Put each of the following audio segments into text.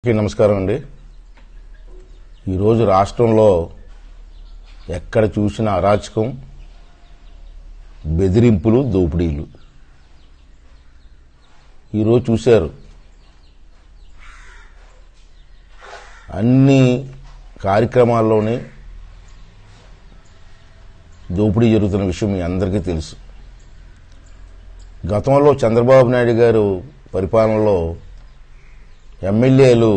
నమస్కారం అండి. ఈరోజు రాష్ట్రంలో ఎక్కడ చూసిన అరాచకం, బెదిరింపులు, దోపిడీలు. ఈరోజు చూశారు అన్ని కార్యక్రమాల్లోనే దోపిడీ జరుగుతున్న విషయం మీ అందరికీ తెలుసు. గతంలో చంద్రబాబు నాయుడు గారు పరిపాలనలో ఎమ్మెల్యేలు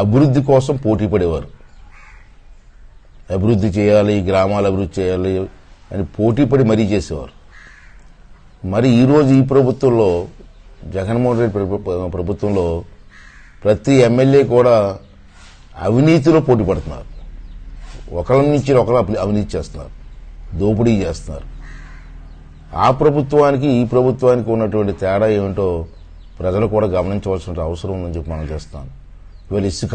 అభివృద్ధి కోసం పోటీ పడేవారు. అభివృద్ధి చేయాలి, గ్రామాలు అభివృద్ధి చేయాలి అని పోటీ పడి మరీ చేసేవారు. మరి ఈరోజు ఈ ప్రభుత్వంలో, జగన్మోహన్ రెడ్డి ప్రభుత్వంలో ప్రతి ఎమ్మెల్యే కూడా అవినీతిలో పోటీ పడుతున్నారు. ఒకరి నుంచి ఒకరు అవినీతి చేస్తున్నారు, దోపిడీ చేస్తున్నారు. ఆ ప్రభుత్వానికి ఈ ప్రభుత్వానికి ఉన్నటువంటి తేడా ఏమిటో ప్రజలు కూడా గమనించవలసిన అవసరం ఉందని చెప్పి మనం చేస్తాం. ఇవాళ ఇసుక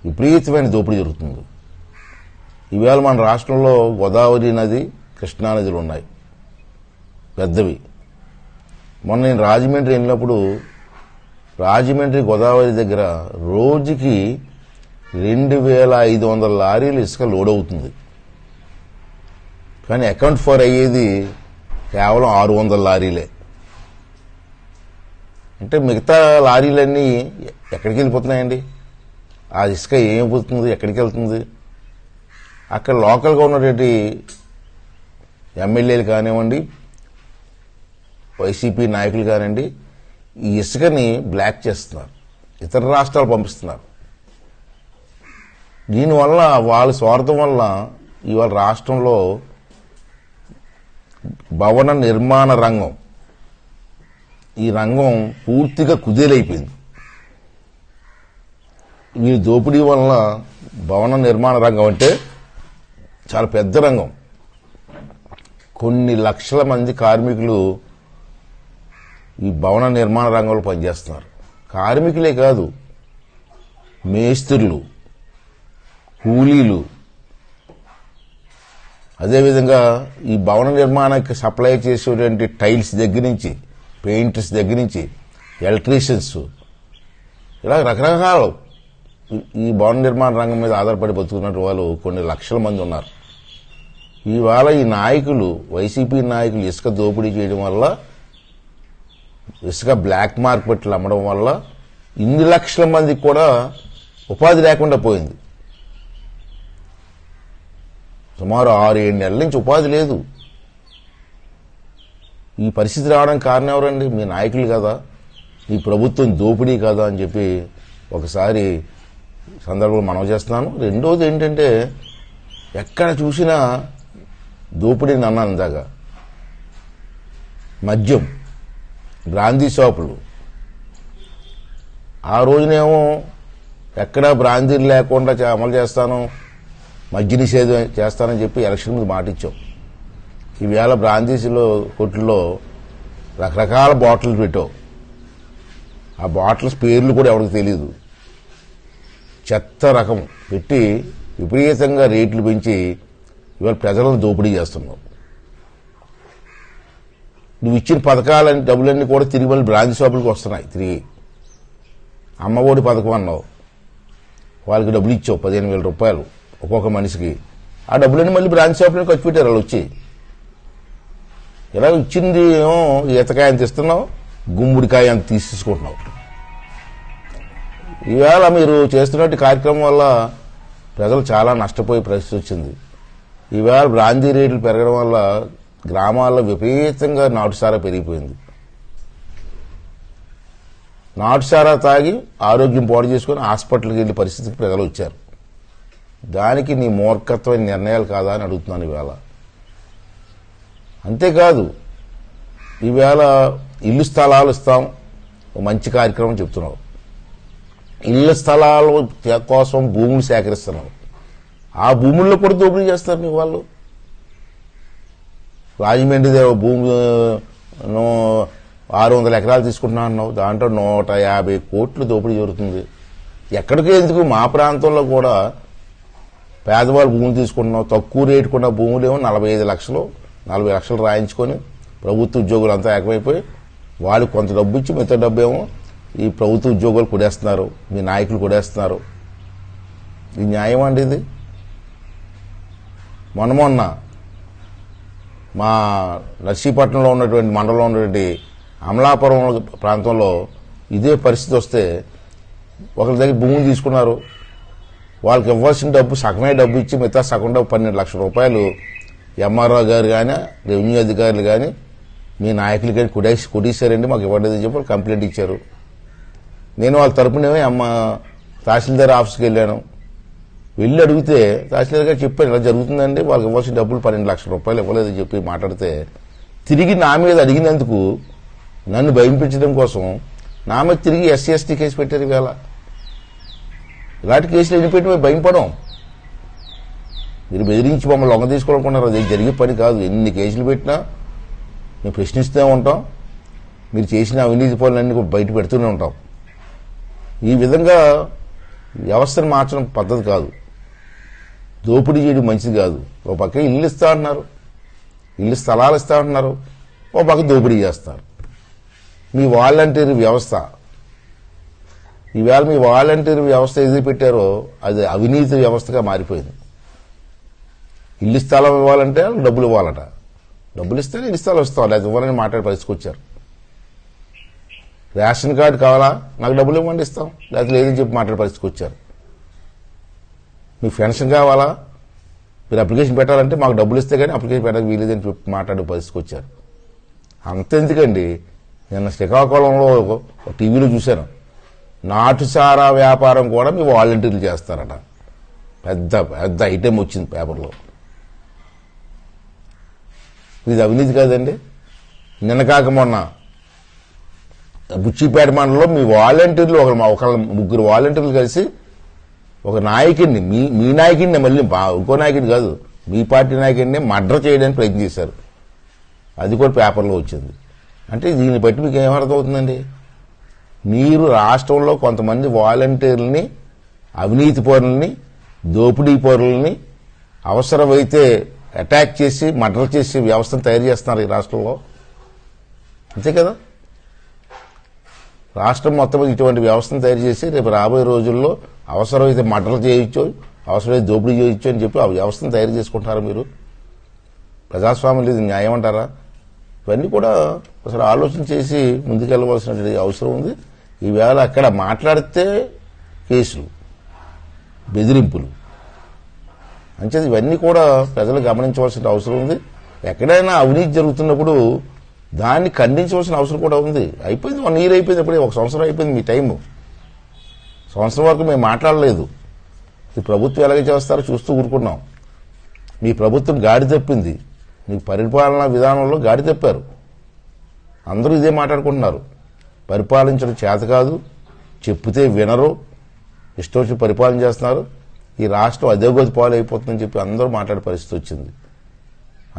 విపరీతమైన దోపిడీ జరుగుతుంది. ఇవాళ మన రాష్ట్రంలో గోదావరి నది, కృష్ణా నదులు ఉన్నాయి పెద్దవి. మొన్న నేను రాజమండ్రి వెళ్ళినప్పుడు రాజమండ్రి గోదావరి దగ్గర రోజుకి 2500 లారీలు ఇసుక లోడ్ అవుతుంది. కానీ అకౌంట్ ఫర్ అయ్యేది కేవలం 600 లారీలే. అంటే మిగతా లారీలన్నీ ఎక్కడికి వెళ్ళిపోతున్నాయండి? ఆ ఇసుక ఏమైపోతుంది, ఎక్కడికి వెళ్తుంది? అక్కడ లోకల్గా ఉన్నటువంటి ఎమ్మెల్యేలు కానివ్వండి, వైసీపీ నాయకులు కానివ్వండి, ఈ ఇసుకని బ్లాక్ చేస్తున్నారు, ఇతర రాష్ట్రాలు పంపిస్తున్నారు. దీనివల్ల వాళ్ళ స్వార్థం వల్ల ఇవాళ రాష్ట్రంలో భవన నిర్మాణ రంగం, ఈ రంగం పూర్తిగా కుదేలైపోయింది. ఈ దోపిడీ వలన భవన నిర్మాణ రంగం అంటే చాలా పెద్ద రంగం. కొన్ని లక్షల మంది కార్మికులు ఈ భవన నిర్మాణ రంగంలో పనిచేస్తున్నారు. కార్మికులే కాదు, మేస్త్రులు, కూలీలు, అదేవిధంగా ఈ భవన నిర్మాణానికి సప్లై చేసేటువంటి టైల్స్ దగ్గర నుంచి, పెయింటర్స్ దగ్గర నుంచి, ఎలక్ట్రీషియన్స్, ఇలా రకరకాలు ఈ భవన నిర్మాణ రంగం మీద ఆధారపడి బతుకున్నట్టు వాళ్ళు కొన్ని లక్షల మంది ఉన్నారు. ఇవాళ ఈ నాయకులు, వైసీపీ నాయకులు ఇసుక దోపిడీ చేయడం వల్ల, ఇసుక బ్లాక్ మార్కెట్లు అమ్మడం వల్ల ఇన్ని లక్షల మందికి కూడా ఉపాధి లేకుండా పోయింది. సుమారు 6-7 నెలల నుంచి ఉపాధి లేదు. ఈ పరిస్థితి రావడానికి కారణం ఎవరండి? మీ నాయకులు కదా, ఈ ప్రభుత్వం దోపిడీ కదా అని చెప్పి ఒకసారి సందర్భంలో మనం చేస్తున్నాను. రెండోది ఏంటంటే, ఎక్కడ చూసినా దోపిడీని అన్నాను ఇందాక. మద్యం, బ్రాందీ షాపులు. ఆ రోజునేమో ఎక్కడా బ్రాందీ లేకుండా అమలు చేస్తాను, మద్య నిషేధం చేస్తానని చెప్పి ఎలక్షన్ ముందు మాటిచ్చాం. ఈవేళ బ్రాందీలో కొట్టుల్లో రకరకాల బాటిల్ పెట్టావు. ఆ బాటిల్స్ పేర్లు కూడా ఎవరికి తెలియదు. చెత్త రకం పెట్టి విపరీతంగా రేట్లు పెంచి ఇవాళ ప్రజలను దోపిడీ చేస్తున్నావు. నువ్వు ఇచ్చిన పథకాలని డబ్బులన్నీ కూడా తిరిగి మళ్ళీ బ్రాందీ షాపులకు వస్తున్నాయి. తిరిగి అమ్మఒడి పథకం అన్నావు, వాళ్ళకి డబ్బులు ఇచ్చావు 15,000 రూపాయలు ఒక్కొక్క మనిషికి. ఆ డబ్బులన్నీ మళ్ళీ బ్రాందీ షాపులకు ఖర్చు పెట్టారు వాళ్ళు వచ్చి. ఇలా ఇచ్చింది ఏమో ఈతకాయ అంత ఇస్తున్నావు, గుమ్ముడికాయ అంత తీసుకుంటున్నావు. ఈవేళ మీరు చేస్తున్నట్టు కార్యక్రమం వల్ల ప్రజలు చాలా నష్టపోయే పరిస్థితి వచ్చింది. ఈవేళ బ్రాందీ రేట్లు పెరగడం వల్ల గ్రామాల్లో విపరీతంగా నాటుసారా పెరిగిపోయింది. నాటుసారా తాగి ఆరోగ్యం పాడు చేసుకుని హాస్పిటల్కి వెళ్లే పరిస్థితికి ప్రజలు వచ్చారు. దానికి నీ మూర్ఖత్వమైన నిర్ణయాలు కాదా అని అడుగుతున్నాను ఈవేళ. అంతేకాదు, ఈవేళ ఇల్లు స్థలాలు ఇస్తాం, మంచి కార్యక్రమం చెప్తున్నావు. ఇళ్ల స్థలాల కోసం భూములు సేకరిస్తున్నావు. ఆ భూముల్లో కూడా దోపిడీ చేస్తారు మీ వాళ్ళు. రాజమండ్రి భూమి 600 ఎకరాలు తీసుకుంటున్నా అన్నావు, దాంట్లో 150 కోట్లు దోపిడీ జరుగుతుంది. ఎక్కడికి ఎందుకు? మా ప్రాంతంలో కూడా పేదవాళ్ళు భూములు తీసుకుంటున్నావు. తక్కువ రేటు కొన్న భూములు ఏమో 45 లక్షలు 40 లక్షలు రాయించుకొని ప్రభుత్వ ఉద్యోగులు అంతా ఏకమైపోయి వాళ్ళు కొంత డబ్బు ఇచ్చి మిగతా డబ్బు ఏమో ఈ ప్రభుత్వ ఉద్యోగులు కొడేస్తున్నారు, మీ నాయకులు కొడేస్తున్నారు. ఇది న్యాయం అండి ఇది? మొన్న మా నర్సీపట్నంలో ఉన్నటువంటి మండలంలో ఉన్నటువంటి అమలాపురం ప్రాంతంలో ఇదే పరిస్థితి వస్తే ఒకరి దగ్గర భూములు తీసుకున్నారు. వాళ్ళకి ఇవ్వాల్సిన డబ్బు సగమే డబ్బు ఇచ్చి మిగతా సగం డబ్బు 12 లక్షల రూపాయలు ఎంఆర్ఓ గారు కానీ రెవెన్యూ అధికారులు కానీ మీ నాయకులు కానీ కొట్టేశారండి, మాకు ఇవ్వలేదని చెప్పి కంప్లైంట్ ఇచ్చారు. నేను వాళ్ళ తరపున తహసీల్దార్ ఆఫీస్కి వెళ్ళి అడిగితే తహసీల్దార్ గారు చెప్పాను, ఇలా జరుగుతుందండి, వాళ్ళకి ఇవ్వాల్సిన డబ్బులు 12 లక్షల రూపాయలు ఇవ్వలేదని చెప్పి మాట్లాడితే తిరిగి నా మీద అడిగినందుకు నన్ను భయపించడం కోసం నా మీద తిరిగి ఎస్సీ ఎస్టీ కేసు పెట్టారు. ఇవాళ ఇలాంటి కేసులు ఎన్ని పెట్టి మేము భయపడం. మీరు బెదిరించి మమ్మల్ని లొంగ తీసుకోవాలనుకున్నారు, అది జరిగే పని కాదు. ఎన్ని కేసులు పెట్టినా మేము ప్రశ్నిస్తూనే ఉంటాం, మీరు చేసిన అవినీతి పనులన్నీ బయట పెడుతూనే ఉంటాం. ఈ విధంగా వ్యవస్థను మార్చడం పద్ధతి కాదు, దోపిడీ చేయడం మంచిది కాదు. ఓ పక్క ఇల్లు ఇస్తా అంటున్నారు, ఇల్లు స్థలాలు ఇస్తా అంటున్నారు, ఓ పక్క దోపిడీ చేస్తారు. మీ వాలంటీర్ వ్యవస్థ ఈవేళ మీ వాలంటీర్ వ్యవస్థ ఏది పెట్టారో అది అవినీతి వ్యవస్థగా మారిపోయింది. ఇల్లు స్థలం ఇవ్వాలంటే డబ్బులు ఇవ్వాలట, డబ్బులు ఇస్తేనే ఇల్లు స్థలం ఇస్తాం, లేదా ఇవ్వాలని మాట్లాడి పరిస్థితికొచ్చారు. రేషన్ కార్డు కావాలా, నాకు డబ్బులు ఇవ్వండి ఇస్తాం, లేదా లేదని చెప్పి మాట్లాడే పరిస్థితికి వచ్చారు. మీకు పెన్షన్ కావాలా, మీరు అప్లికేషన్ పెట్టాలంటే మాకు డబ్బులు ఇస్తే కానీ అప్లికేషన్ పెట్టడానికి వీలేదని చెప్పి మాట్లాడే పరిస్థితికి వచ్చారు. అంతెందుకండి, నిన్న శ్రీకాకుళంలో టీవీలో చూశాను, నాటుసారా వ్యాపారం కూడా మీ వాలంటీర్లు చేస్తారట. పెద్ద పెద్ద ఐటెం వచ్చింది పేపర్లో. ఇది అవినీతి కాదండి? నిన్న కాక మొన్న బుచ్చిపేట మండలంలో మీ వాలంటీర్లు ఒక ముగ్గురు వాలంటీర్లు కలిసి ఒక నాయకుడిని, మీ నాయకుడిని, మళ్ళీ ఇంకో నాయకుడిని కాదు, మీ పార్టీ నాయకుడిని మర్డర్ చేయడానికి ప్రయత్నం చేశారు. అది కూడా పేపర్లో వచ్చింది. అంటే దీన్ని బట్టి మీకు ఏమర్థమవుతుందండి? మీరు రాష్ట్రంలో కొంతమంది వాలంటీర్లని, అవినీతి పరులని, దోపిడీ పరులని అవసరమైతే అటాక్ చేసి మర్డర్ చేసి వ్యవస్థను తయారు చేస్తున్నారు ఈ రాష్ట్రంలో. అంతే కదా? రాష్ట్రం మొత్తం ఇటువంటి వ్యవస్థను తయారు చేసి రేపు రాబోయే రోజుల్లో అవసరమైతే మర్డర్ చేయొచ్చు, అవసరమైతే దోపిడీ చేయొచ్చు అని చెప్పి ఆ వ్యవస్థను తయారు చేసుకుంటారా మీరు? ప్రజాస్వామ్యం లేదు, న్యాయం అంటారా? ఇవన్నీ కూడా అసలు ఆలోచన చేసి ముందుకెళ్లవలసిన అవసరం ఉంది. ఈవేళ అక్కడ మాట్లాడితే కేసులు, బెదిరింపులు, అంచేది ఇవన్నీ కూడా ప్రజలు గమనించవలసిన అవసరం ఉంది. ఎక్కడైనా అవినీతి జరుగుతున్నప్పుడు దాన్ని ఖండించవలసిన అవసరం కూడా ఉంది. అయిపోయింది, 1 year అయిపోయింది, అప్పుడే 1 సంవత్సరం అయిపోయింది మీ టైము. సంవత్సరం వరకు మేము మాట్లాడలేదు. ఈ ప్రభుత్వం ఎలాగ చేస్తారో చూస్తూ ఊరుకున్నాం. మీ ప్రభుత్వం గాడి తప్పింది, మీ పరిపాలనా విధానంలో గాడి తప్పారు. అందరూ ఇదే మాట్లాడుకుంటున్నారు, పరిపాలించడం చేత కాదు, చెప్తే వినరు, ఇష్టం వచ్చి పరిపాలన చేస్తున్నారు, ఈ రాష్ట్రం అధోగతి పాలు అయిపోతుందని చెప్పి అందరూ మాట్లాడే పరిస్థితి వచ్చింది.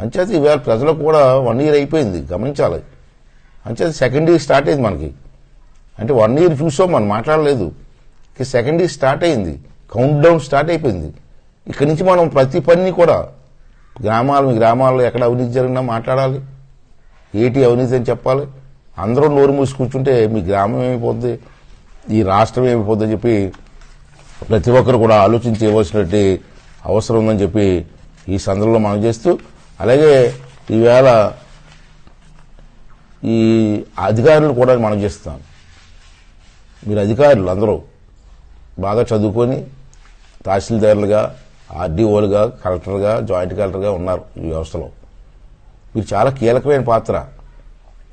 అంచేత ఈవేళ ప్రజలకు కూడా 1 year అయిపోయింది, గమనించాలి. అంచేత సెకండ్ ఇయర్ స్టార్ట్ అయింది మనకి. అంటే 1 year చూసాం, మనం మాట్లాడలేదు. సెకండ్ ఇయర్ స్టార్ట్ అయింది, కౌంట్ డౌన్ స్టార్ట్ అయిపోయింది. ఇక్కడి నుంచి మనం ప్రతి పని కూడా మీ గ్రామాల్లో ఎక్కడ అవినీతి జరిగినా మాట్లాడాలి, ఏటి అవినీతి అని చెప్పాలి. అందరూ నోరు మూసి కూర్చుంటే మీ గ్రామం ఏమైపోద్ది, ఈ రాష్ట్రం ఏమైపోద్ది అని చెప్పి ప్రతి ఒక్కరు కూడా ఆలోచించవలసినటువంటి అవసరం ఉందని చెప్పి ఈ సందర్భంలో మనం చేస్తూ, అలాగే ఈవేళ ఈ అధికారులు కూడా మనం చేస్తాం. మీరు అధికారులు అందరూ బాగా చదువుకొని తహసీల్దారులుగా, ఆర్డీఓలుగా, కలెక్టర్గా, జాయింట్ కలెక్టర్గా ఉన్నారు ఈ వ్యవస్థలో. మీరు చాలా కీలకమైన పాత్ర.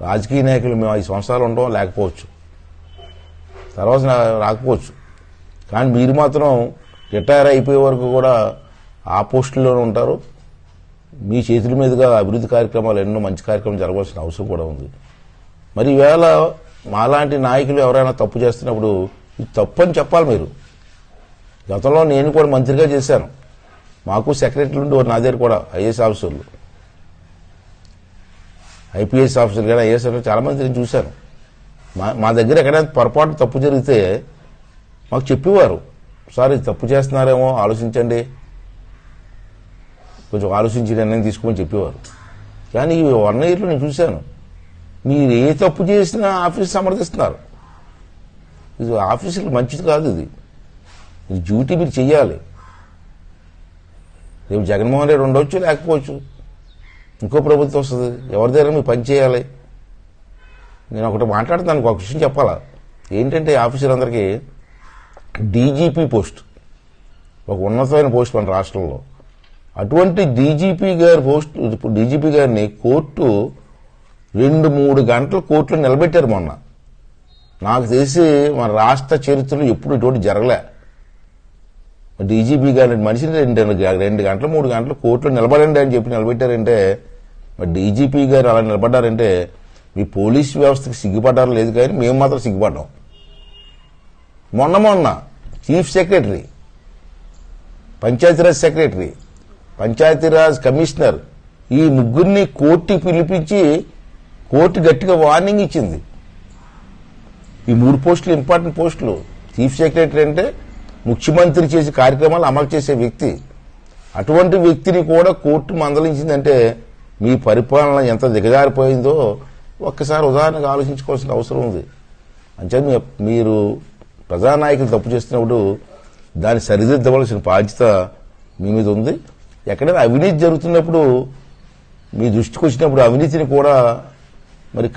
రాజకీయ నాయకులు మేము 5 సంవత్సరాలు ఉండడం లేకపోవచ్చు, తర్వాత రాకపోవచ్చు, కానీ మీరు మాత్రం రిటైర్ అయిపోయే వరకు కూడా ఆ పోస్టుల్లోనే ఉంటారు. మీ చేతుల మీదుగా అభివృద్ధి కార్యక్రమాలు ఎన్నో మంచి కార్యక్రమాలు జరగవలసిన అవసరం కూడా ఉంది. మరి ఈవేళ మాలాంటి నాయకులు ఎవరైనా తప్పు చేస్తున్నప్పుడు ఇది తప్పు అని చెప్పాలి మీరు. గతంలో నేను కూడా మంత్రిగా చేశాను, మాకు సెక్రటరీలు ఉండి నా దగ్గర కూడా ఐఏఎస్ ఆఫీసర్లు, ఐపీఎస్ ఆఫీసర్లు కానీ ఐఏఎస్ ఆఫీసర్లు చాలా మంది నేను చూశాను. మా దగ్గర ఎక్కడైనా పొరపాటు తప్పు జరిగితే మాకు చెప్పేవారు, సార్ ఇది తప్పు చేస్తున్నారేమో ఆలోచించండి, కొంచెం ఆలోచించి నిర్ణయం తీసుకోమని చెప్పేవారు. కానీ ఈ 1 yearలో నేను చూశాను, మీరు ఏ తప్పు చేసినా ఆఫీస్ సమర్థిస్తున్నారు. ఇది ఆఫీసులు మంచిది కాదు. ఇది డ్యూటీ మీరు చెయ్యాలి. రేపు జగన్మోహన్ రెడ్డి ఉండవచ్చు, లేకపోవచ్చు, ఇంకో ప్రభుత్వం వస్తుంది, ఎవరి దగ్గర మీరు పని చేయాలి. నేను ఒకటి మాట్లాడుతాను, ఒక విషయం చెప్పాలా. ఏంటంటే ఆఫీసర్లందరికీ డీజీపీ పోస్ట్ ఒక ఉన్నతమైన పోస్ట్ మన రాష్ట్రంలో. అటువంటి డీజీపీ గారి పోస్ట్, డీజీపీ గారిని కోర్టు 2-3 గంటలు కోర్టులో నిలబెట్టారు మొన్న. నాకు తెలిసి మన రాష్ట్ర చరిత్రలో ఎప్పుడు ఇటువంటి జరగలే. డీజీపీ గారి మనిషిని 2 గంటలు 3 గంటలు కోర్టులో నిలబడండి అని చెప్పి నిలబెట్టారంటే, మరి డీజీపీ గారు అలా నిలబడ్డారంటే మీ పోలీస్ వ్యవస్థకి సిగ్గుపడ్డారో లేదు, కానీ మేము మాత్రం సిగ్గుపడ్డాం. మొన్న chief secretary, Panchayati Raj secretary, Panchayati Raj commissioner, ఈ ముగ్గురిని కోర్టు పిలిపించి కోర్టు గట్టిగా వార్నింగ్ ఇచ్చింది. ఈ 3 పోస్టులు ఇంపార్టెంట్ పోస్టులు. చీఫ్ సెక్రటరీ అంటే ముఖ్యమంత్రి చేసే కార్యక్రమాలు అమలు చేసే వ్యక్తి. అటువంటి వ్యక్తిని కూడా కోర్టు మందలించిందంటే మీ పరిపాలన ఎంత దిగజారిపోయిందో ఒక్కసారి ఉదాహరణగా ఆలోచించుకోవాల్సిన అవసరం ఉంది. అంటే మీరు ప్రజానాయకులు తప్పు చేస్తున్నప్పుడు దాన్ని సరిదిద్దవలసిన బాధ్యత మీ మీద ఉంది. ఎక్కడైనా అవినీతి జరుగుతున్నప్పుడు మీ దృష్టికి వచ్చినప్పుడు అవినీతిని కూడా మరి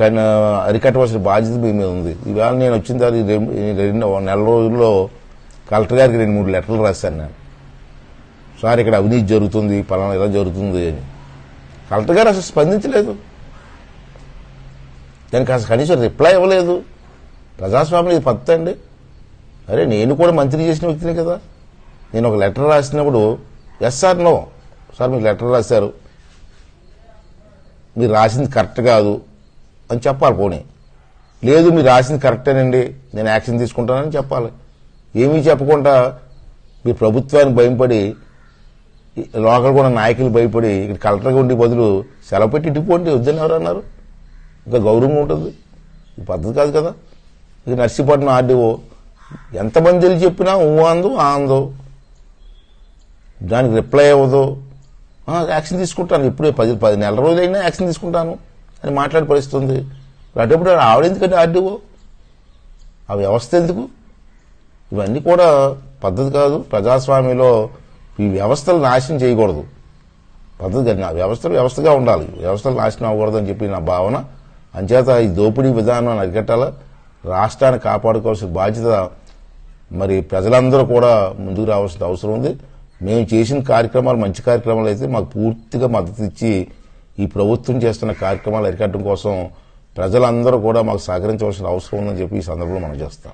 అరికట్టవలసిన బాధ్యత మీ మీద ఉంది. ఈవేళ నేను వచ్చిన తర్వాత నెల రోజుల్లో కలెక్టర్ గారికి 2-3 లెటర్లు రాశాను నేను. సార్ ఇక్కడ అవినీతి జరుగుతుంది, పలానా ఇలా జరుగుతుంది అని. కలెక్టర్ గారు అసలు స్పందించలేదు, దానికి అసలు కనీసం రిప్లై ఇవ్వలేదు. ప్రజాస్వామ్యం ఇది పద్ధతి అండి. అరే నేను కూడా మంత్రి చేసిన వ్యక్తిని కదా. నేను ఒక లెటర్ రాసినప్పుడు ఎస్ సార్ నో సార్ మీరు లెటర్ రాశారు, మీరు రాసింది కరెక్ట్ కాదు అని చెప్పాలి. పోనీ లేదు మీరు రాసింది కరెక్టేనండి, నేను యాక్షన్ తీసుకుంటానని చెప్పాలి. ఏమీ చెప్పకుండా మీరు ప్రభుత్వానికి భయపడి, లోకల్ కూడా నాయకులు భయపడి ఇక్కడ కలెక్టర్గా ఉండే బదులు సెలవు పెట్టి ఇటుపోండి వద్దని ఎవరు అన్నారు? ఇంకా గౌరవం ఉంటుంది. ఈ పద్ధతి కాదు కదా. ఇది నర్సీపట్నం ఆర్డీఓ ఎంతమంది తెలిసి చెప్పినా అందో ఆందో, దానికి రిప్లై అవ్వదు. యాక్షన్ తీసుకుంటాను, ఇప్పుడే 10 నెలల రోజులైనా యాక్షన్ తీసుకుంటాను అని మాట్లాడే పరిస్థితుంది. అటప్పుడు ఆవిడ ఎందుకంటే ఆర్డీఓ, ఆ వ్యవస్థ ఎందుకు? ఇవన్నీ కూడా పద్ధతి కాదు. ప్రజాస్వామ్యంలో ఈ వ్యవస్థలు నాశనం చేయకూడదు. పద్ధతి కానీ ఆ వ్యవస్థగా ఉండాలి, వ్యవస్థలు నాశనం అవ్వకూడదని చెప్పి నా భావన. అంచేత ఈ దోపిడీ విధానాన్ని అరికట్టాల, రాష్ట్రాన్ని కాపాడుకోవాల్సిన బాధ్యత మరి ప్రజలందరూ కూడా ముందుకు రావాల్సిన అవసరం ఉంది. మేము చేసిన కార్యక్రమాలు మంచి కార్యక్రమాలు అయితే మాకు పూర్తిగా మద్దతు ఇచ్చి ఈ ప్రభుత్వం చేస్తున్న కార్యక్రమాలు అరికట్టడం కోసం ప్రజలందరూ కూడా మాకు సహకరించవలసిన అవసరం ఉందని చెప్పి ఈ సందర్భంలో మనం చేస్తాం.